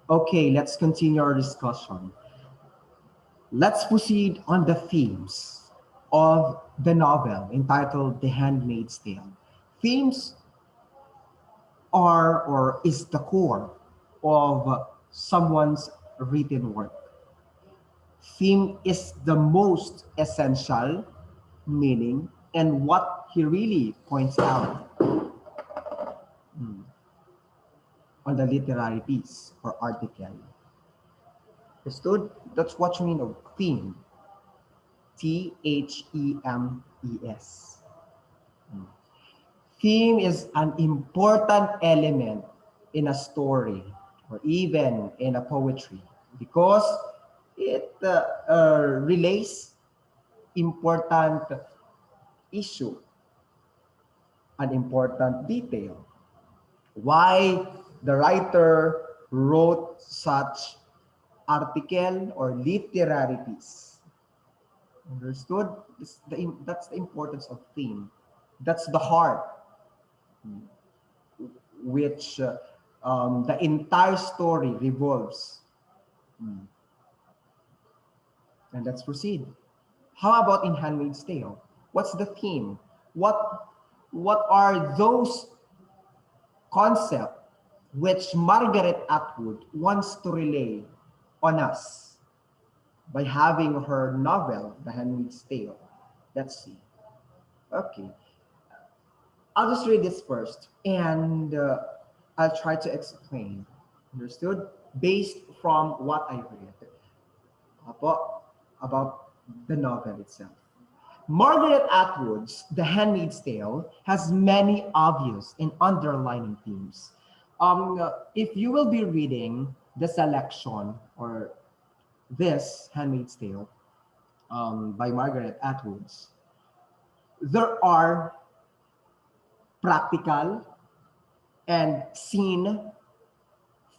Okay, let's continue our discussion. Let's proceed on the themes of the novel entitled The Handmaid's Tale. Themes are or is the core of someone's written work. Theme is the most essential meaning and what he really points out on the literary piece or article. Understood? That's what you mean of theme. Themes. Theme is an important element in a story or even in a poetry because it relays important issue, an important detail. Why the writer wrote such article or literary piece. Understood? That's the importance of theme. That's the heart which the entire story revolves. Mm. And let's proceed. How about in Handmaid's Tale? What's the theme? What what are those concepts which Margaret Atwood wants to relay on us by having her novel, The Handmaid's Tale? Let's see. Okay, I'll just read this first and I'll try to explain. Understood? Based from what I read about the novel itself. Margaret Atwood's The Handmaid's Tale has many obvious and underlining themes. If you will be reading the selection or this Handmaid's Tale by Margaret Atwood's, there are practical and scene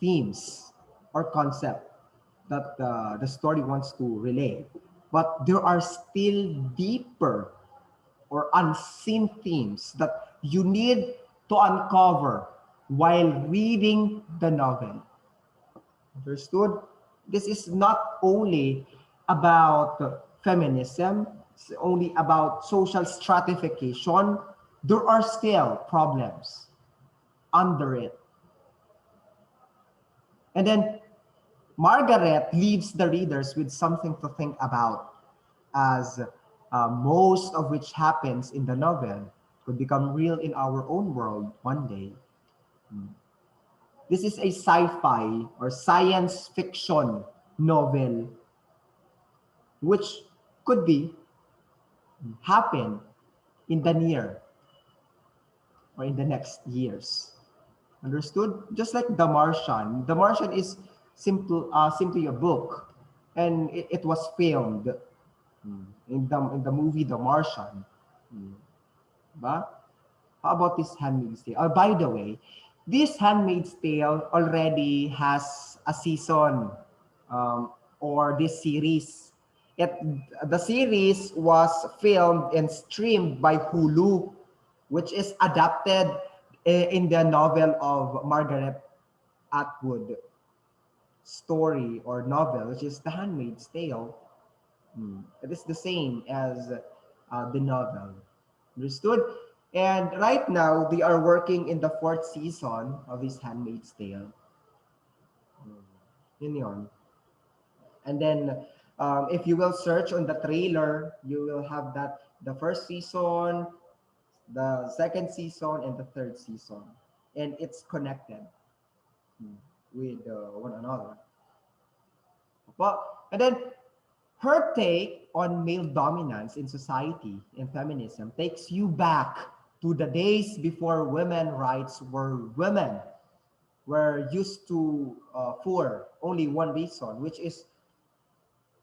themes or concept that the story wants to relay. But there are still deeper or unseen themes that you need to uncover while reading the novel. Understood? This is not only about feminism, it's only about social stratification. There are still problems under it. And then Margaret leaves the readers with something to think about, as most of which happens in the novel could become real in our own world one day. This is a sci-fi or science fiction novel which could be happen in the near or in the next years. Understood? Just like The Martian. The Martian is simply a book, and it was filmed in the movie The Martian. Ba? How about this Handmaid's Tale? Oh, by the way, this Handmaid's Tale already has a season or this series. It, the series was filmed and streamed by Hulu, which is adapted in the novel of Margaret Atwood story or novel, which is The Handmaid's Tale. It is the same as the novel. Understood? And right now, they are working in the fourth season of this Handmaid's Tale. Yun yun. And then, if you will search on the trailer, you will have that the first season, the second season, and the third season. And it's connected with one another. But, and then her take on male dominance in society and feminism takes you back to the days before women rights were women were used to for only one reason, which is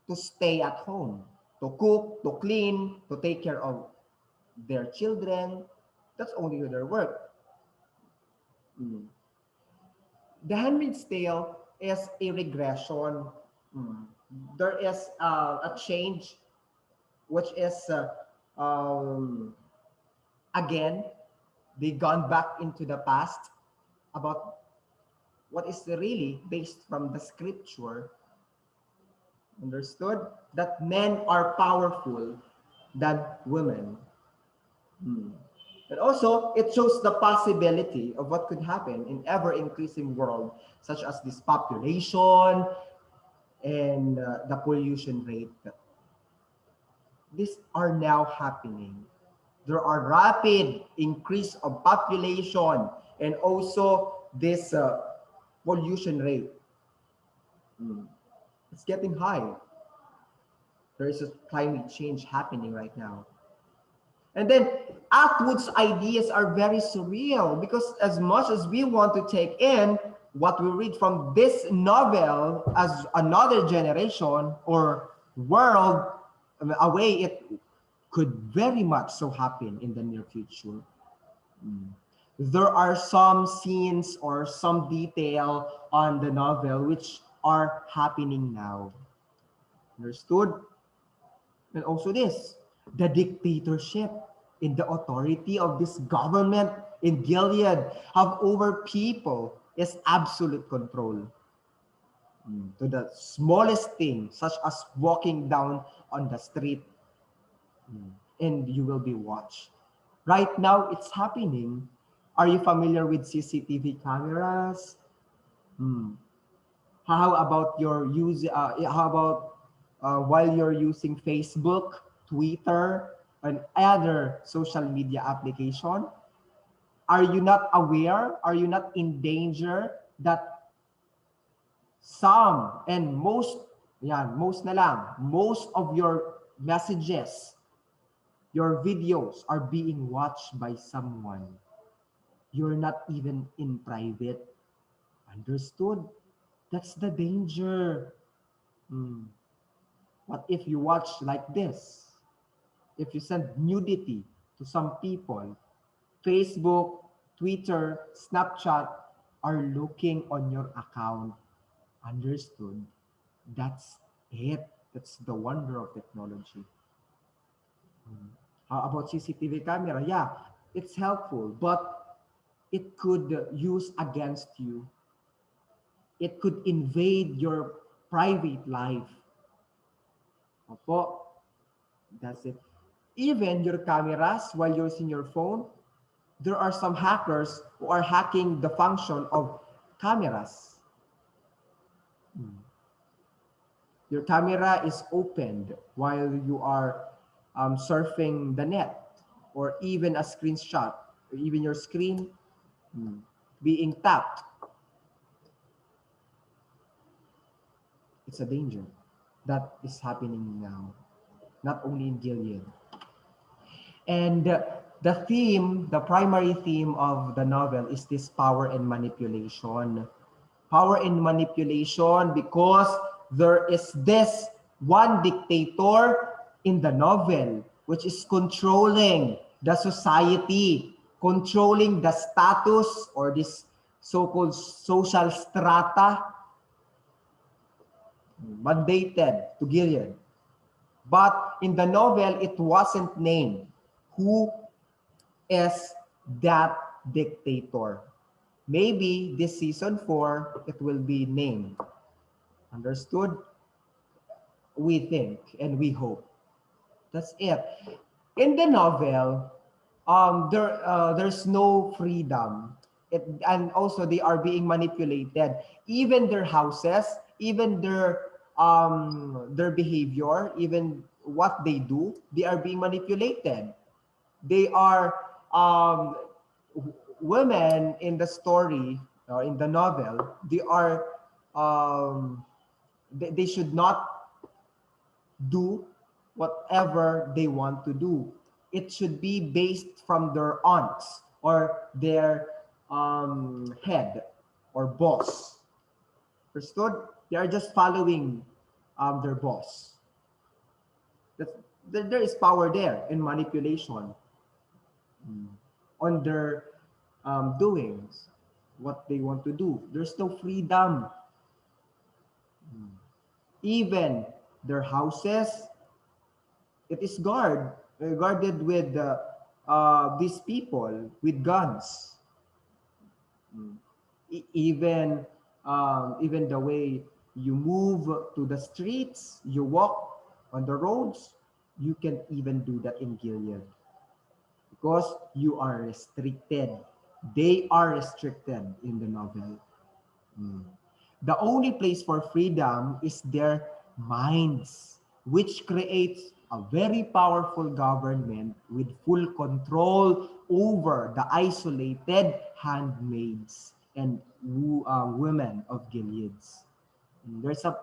to stay at home, to cook, to clean, to take care of their children. That's only their work. Mm. The Handmaid's Tale is a regression. Mm. There is a change, which is um, again they gone back into the past about what is really based from the scripture, understood, that men are powerful than women. Hmm. And also, it shows the possibility of what could happen in ever-increasing world, such as this population and the pollution rate. These are now happening. There are rapid increase of population and also this pollution rate. Hmm. It's getting high. There is a climate change happening right now. And then Atwood's ideas are very surreal because as much as we want to take in what we read from this novel as another generation or world, away, it could very much so happen in the near future. Mm. There are some scenes or some detail on the novel which are happening now. Understood? And also this, the dictatorship in the authority of this government in Gilead have over people is absolute control. To the smallest thing, such as walking down on the street, and you will be watched. Right now, it's happening. Are you familiar with CCTV cameras? Hmm. How about your use? How about while you're using Facebook, Twitter, and other social media application? Are you not aware? Are you not in danger that some and most, yeah, most na lang, most of your messages, your videos are being watched by someone. You're not even in private. Understood? That's the danger. Hmm. What if you watch like this? If you send nudity to some people, Facebook, Twitter, Snapchat are looking on your account. Understood? That's it. That's the wonder of technology. Hmm. How about CCTV camera? Yeah, it's helpful, but it could use against you. It could invade your private life. Opo, that's it. Even your cameras while you're using your phone, there are some hackers who are hacking the function of cameras. Hmm. Your camera is opened while you are surfing the net, or even a screenshot, or even your screen hmm, being tapped. It's a danger that is happening now, not only in Gilead. And the theme, the primary theme of the novel is this power and manipulation. Power and manipulation because there is this one dictator in the novel which is controlling the society, controlling the status or this so-called social strata mandated to Gilead. But in the novel, it wasn't named who is that dictator. Maybe this season 4, it will be named. Understood? We think and we hope. That's it. In the novel, there's no freedom. And also they are being manipulated. Even their houses, even their behavior, even what they do, they are being manipulated. They are women in the story or in the novel. They are they should not do whatever they want to do. It should be based from their aunts or their head or boss. Understood? They are just following their boss. That's, there is power there in manipulation on their doings, what they want to do. There's no freedom. Even their houses, it is guarded with these people with guns. Even even the way you move to the streets, you walk on the roads, you can even do that in Gilead because you are restricted. They are restricted in the novel. Mm. The only place for freedom is their minds, which creates a very powerful government with full control over the isolated handmaids and women of Gileads. There's a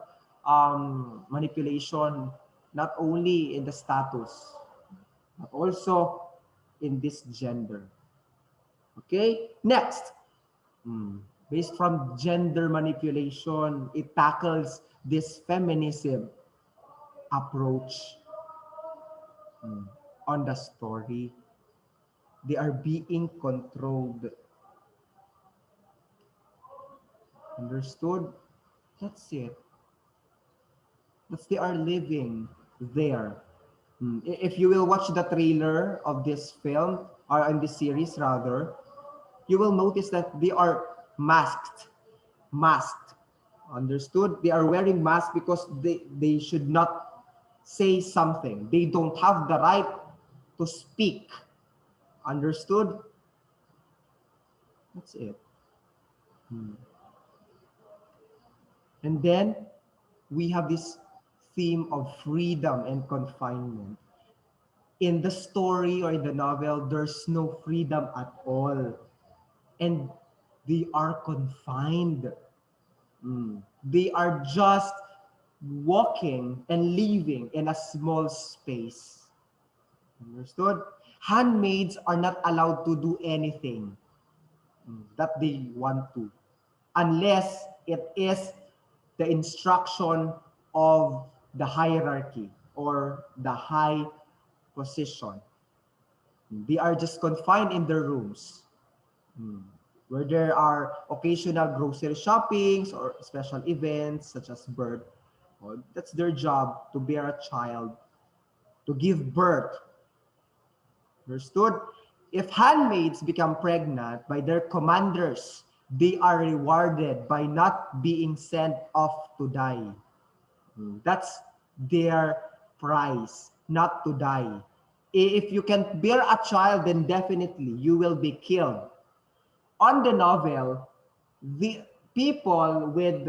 manipulation not only in the status, but also in this gender. Okay, next. Mm. Based from gender manipulation, it tackles this feminism approach on the story. They are being controlled. Understood? That's it. That's they are living there. If you will watch the trailer of this film, or in this series rather, you will notice that they are masked. Masked. Understood? They are wearing masks because they should not say something. They don't have the right to speak. Understood? That's it. And then we have this theme of freedom and confinement. In the story or in the novel, there's no freedom at all. And they are confined. They are just walking and living in a small space. Understood? Handmaids are not allowed to do anything that they want to unless it is the instruction of the hierarchy or the high position. They are just confined in their rooms where there are occasional grocery shoppings or special events such as birth. Well, that's their job to bear a child, to give birth. Understood? If handmaids become pregnant by their commanders, they are rewarded by not being sent off to die. That's their price, not to die. If you can bear a child, then definitely you will be killed. On the novel, the people with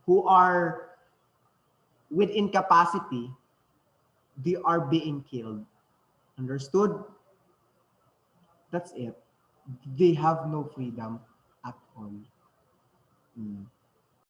who are with incapacity, they are being killed. Understood? That's it. They have no freedom at all.